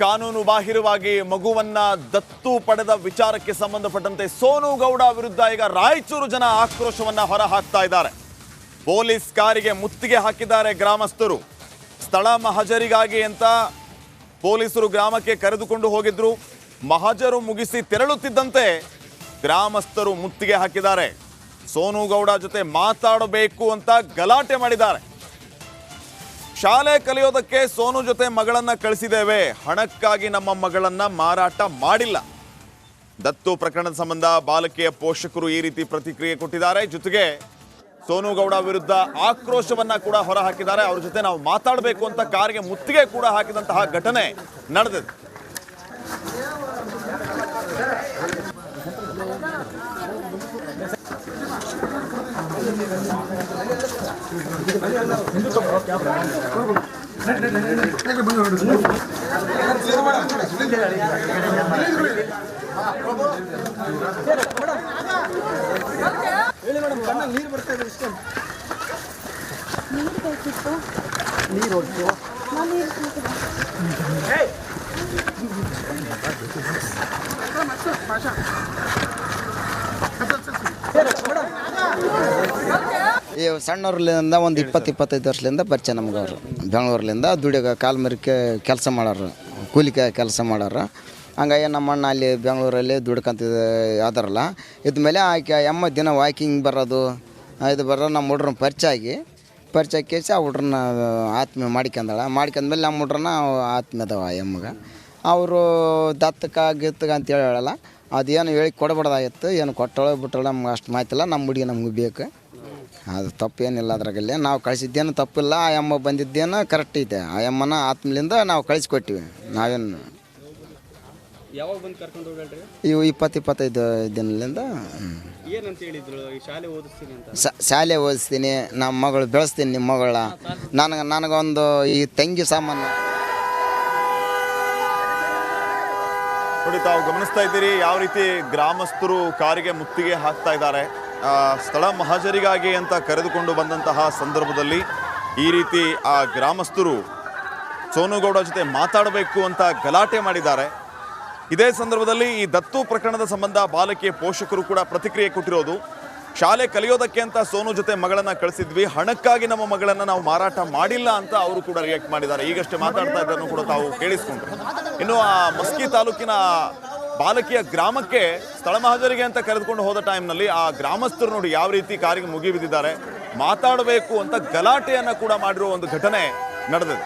ಕಾನೂನು ಬಾಹಿರವಾಗಿ ಮಗುವನ್ನ ದತ್ತು ಪಡೆದ ವಿಚಾರಕ್ಕೆ ಸಂಬಂಧಪಟ್ಟಂತೆ ಸೋನು ಗೌಡ ವಿರುದ್ಧ ಈಗ ರಾಯಚೂರು ಜನ ಆಕ್ರೋಶವನ್ನ ಹೊರಹಾಕ್ತಾ ಇದ್ದಾರೆ. ಪೊಲೀಸ್ ಕಾರಿಗೆ ಮುತ್ತಿಗೆ ಹಾಕಿದ್ದಾರೆ ಗ್ರಾಮಸ್ಥರು. ಸ್ಥಳ ಮಹಜರಿಗಾಗಿ ಅಂತ ಪೊಲೀಸರು ಗ್ರಾಮಕ್ಕೆ ಕರೆದುಕೊಂಡು ಹೋಗಿದ್ರು. ಮಹಜರು ಮುಗಿಸಿ ತೆರಳುತ್ತಿದ್ದಂತೆ ಗ್ರಾಮಸ್ಥರು ಮುತ್ತಿಗೆ ಹಾಕಿದ್ದಾರೆ. ಸೋನು ಗೌಡ ಜೊತೆ ಮಾತಾಡಬೇಕು ಅಂತ ಗಲಾಟೆ ಮಾಡಿದ್ದಾರೆ. ಶಾಲೆ ಕಲಿಯೋದಕ್ಕೆ ಸೋನು ಜೊತೆ ಮಗಳನ್ನ ಕಳಿಸಿದ್ದೇವೆ, ಹಣಕ್ಕಾಗಿ ನಮ್ಮ ಮಗಳನ್ನ ಮಾರಾಟ ಮಾಡಿಲ್ಲ. ದತ್ತು ಪ್ರಕರಣದ ಸಂಬಂಧ ಬಾಲಕಿಯ ಪೋಷಕರು ಈ ರೀತಿ ಪ್ರತಿಕ್ರಿಯೆ ಕೊಟ್ಟಿದ್ದಾರೆ. ಜೊತೆಗೆ ಸೋನು ಗೌಡ ವಿರುದ್ಧ ಆಕ್ರೋಶವನ್ನ ಕೂಡ ಹೊರಹಾಕಿದ್ದಾರೆ. ಅವ್ರ ಜೊತೆ ನಾವು ಮಾತಾಡಬೇಕು ಅಂತ ಕಾರಿಗೆ ಮುತ್ತಿಗೆ ಕೂಡ ಹಾಕಿದಂತಹ ಘಟನೆ ನಡೆದಿದೆ. ನೀರು ಬರ್ತಾ ಇದೆ ಇಷ್ಟ ನೀರು ಬೇಕಿತ್ತು ನೀರು ಹೊಡ್ತು ಈ ಸಣ್ಣವ್ರಲಿಂದ ಒಂದು 20-25 ವರ್ಷದಿಂದ ಪರಿಚಯ ನಮ್ಗೆ ಅವರು. ಬೆಂಗಳೂರ್ಲಿಂದ ದುಡಿಯೋಕೆ ಕಾಲು ಮರಿಕೆ ಕೆಲಸ ಮಾಡೋರು, ಕೂಲಿಕೆ ಕೆಲಸ ಮಾಡೋರು. ಹಂಗಾಗಿ ನಮ್ಮ ಅಣ್ಣ ಅಲ್ಲಿ ಬೆಂಗಳೂರಲ್ಲಿ ದುಡ್ಕೊಂತಿದ್ದ ಯಾವ್ದಾರಲ್ಲ ಇದ್ಮೇಲೆ ಆಕೆ ಅಮ್ಮ ದಿನ ವಾಕಿಂಗ್ ಬರೋದು ಇದು ಬರೋ ನಮ್ಮ ಹುಡ್ರನ್ನ ಪರಿಚಯ ಕೇಸಿ ಆ ಹುಡ್ರನ್ನ ಆತ್ಮೀಯ ಮಾಡ್ಕೊಂಡ್ಮೇಲೆ ನಮ್ಮ ಹುಡ್ರನ್ನ ಆತ್ಮೀಯದವ ಎಮ್ಮಗೆ ಅವರು ದತ್ತಕ ಅಂತೇಳಿ ಹೇಳಲ್ಲ. ಅದೇನು ಹೇಳಿ ಕೊಡಬಾರ್ದಾಗಿತ್ತು, ಏನು ಕೊಟ್ಟಳೆ ಬಿಟ್ಟಳೆ ನಮ್ಗೆ ಅಷ್ಟು ಮಾಹಿತಿಲ್ಲ. ನಮ್ಮ ಹುಡುಗಿ ನಮ್ಗೆ ಬೇಕು, ಅದು ತಪ್ಪೇನಿಲ್ಲ. ಅದ್ರಾಗಲ್ಲಿ ನಾವು ಕಳಿಸಿದ್ದೇನು ತಪ್ಪಿಲ್ಲ. ಆ ಅಮ್ಮ ಬಂದಿದ್ದೇನು ಕರೆಕ್ಟ್ ಐತೆ. ಆ ಅಮ್ಮನ ಆತ್ಮಲಿಂದ ನಾವು ಕಳಿಸ್ಕೊಟ್ಟಿವಿ. ನಾವೇನು ಯಾವಾಗ ಬಂದು ಕರ್ಕೊಂಡು ಹೋಗಲ್ರಿ? ಇವು 20-25 ದಿನದಿಂದ ಏನಂತ ಹೇಳಿದ್ರು? ಶಾಲೆ ಓದಿಸ್ತೀನಿ ಅಂತ. ಶಾಲೆ ಓದಿಸ್ತೀನಿ, ನಮ್ಮ ಮಗಳು ಬೆಳೆಸ್ತೀನಿ, ನಿಮ್ಮ ಮಗಳ ನನಗೊಂದು ಈ ತಂಗಿ ಸಾಮಾನು. ನೋಡಿ, ತಾವು ಗಮನಿಸ್ತಾ ಇದ್ದೀರಿ ಯಾವ ರೀತಿ ಗ್ರಾಮಸ್ಥರು ಕಾರಿಗೆ ಮುತ್ತಿಗೆ ಹಾಕ್ತಾ ಇದ್ದಾರೆ. ಸ್ಥಳ ಮಹಜರಿಗಾಗಿ ಅಂತ ಕರೆದುಕೊಂಡು ಬಂದಂತಹ ಸಂದರ್ಭದಲ್ಲಿ ಈ ರೀತಿ ಆ ಗ್ರಾಮಸ್ಥರು ಸೋನುಗೌಡ ಜೊತೆ ಮಾತಾಡಬೇಕು ಅಂತ ಗಲಾಟೆ ಮಾಡಿದ್ದಾರೆ. ಇದೇ ಸಂದರ್ಭದಲ್ಲಿ ಈ ದತ್ತು ಪ್ರಕರಣದ ಸಂಬಂಧ ಬಾಲಕಿಯ ಪೋಷಕರು ಕೂಡ ಪ್ರತಿಕ್ರಿಯೆ ಕೊಟ್ಟಿರೋದು. ಶಾಲೆ ಕಲಿಯೋದಕ್ಕೆ ಅಂತ ಸೋನು ಜೊತೆ ಮಗಳನ್ನ ಕಳಿಸಿದ್ವಿ, ಹಣಕ್ಕಾಗಿ ನಮ್ಮ ಮಗಳನ್ನ ನಾವು ಮಾರಾಟ ಮಾಡಿಲ್ಲ ಅಂತ ಅವರು ಕೂಡ ರಿಯಾಕ್ಟ್ ಮಾಡಿದ್ದಾರೆ. ಈಗಷ್ಟೇ ಮಾತಾಡ್ತಾ ಇದ್ದನ್ನು ಕೂಡ ತಾವು ಕೇಳಿಸ್ಕೊಂಡ್ರು. ಇನ್ನು ಆ ಮಸ್ಕಿ ತಾಲೂಕಿನ ಬಾಲಕಿಯ ಗ್ರಾಮಕ್ಕೆ ಸ್ಥಳ ಮಹಜರಿಗೆ ಅಂತ ಕರೆದುಕೊಂಡು ಹೋದ ಟೈಮ್ನಲ್ಲಿ ಆ ಗ್ರಾಮಸ್ಥರು ನೋಡಿ ಯಾವ ರೀತಿ ಕಾರಿಗೆ ಮುಗಿ ಬಿದ್ದಿದ್ದಾರೆ. ಮಾತಾಡಬೇಕು ಅಂತ ಗಲಾಟೆಯನ್ನ ಕೂಡ ಮಾಡಿರೋ ಒಂದು ಘಟನೆ ನಡೆದಿದೆ.